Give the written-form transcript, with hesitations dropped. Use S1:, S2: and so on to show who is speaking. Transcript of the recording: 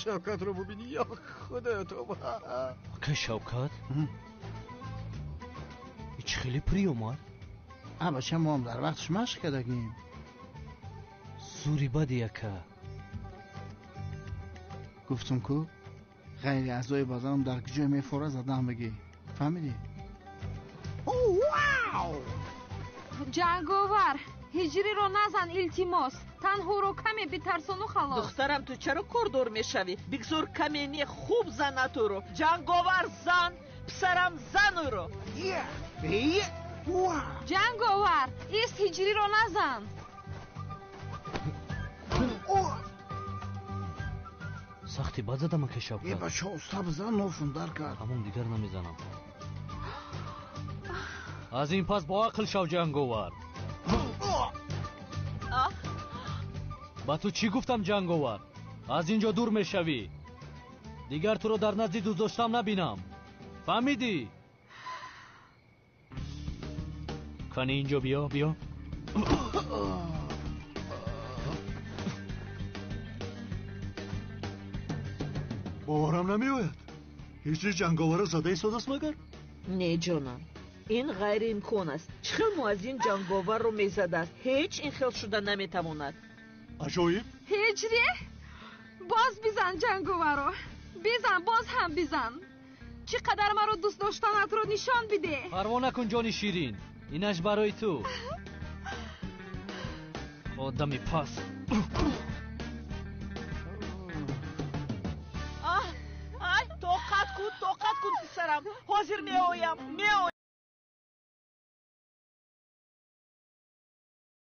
S1: شوکت رو ببینی یا خدا تو.
S2: که شوکت؟ ایچ خیلی پری اومد.
S3: اما چه ما هم در وقتش مشق کردگیم.
S2: زوری بدیه که
S3: گفتم که غیر اعضای بازارم در کجای میفوره زدن بگی. فهمیدی؟
S1: واو!
S4: جنگاور هجری رو نزن التماس. تنها رو کمی بترسانو خلاص.
S5: دخترم تو چرا کردور میشوی؟ بگذار کمینی خوب زن تو رو. جنگاور زن، پسرم زن رو.
S4: جنگاور ایست، هجری رو نزن.
S2: سختی بد زدم که شوکت.
S3: یه بچه استا بزن نوفون در کرد.
S2: همون دیگر نمیزنم. از این پس با عقل شو جنگاور. با تو چی گفتم جنگاور؟ از اینجا دور میشوی. دیگر تو رو در نزد دوست داشتم نبینم. فهمیدی؟ کنی اینجا بیا.
S1: باورم نمیآید. هیچ جنگاور زاده سوداست مگر؟
S5: نه جانم، این غیر امکان است. چخیل ما از این جنگاور رو میزده است. هیچ این خیل شده نمیتواند.
S1: عجایب.
S4: هجری باز بزن جنگاور رو. بزن، باز هم بزن. چقدر ما رو دوست داشتنت رو نشان بده.
S2: پروا نکن جانی شیرین، اینش برای تو. آدمی پس.
S5: طاقت کن پسرم. حاضر میآیم.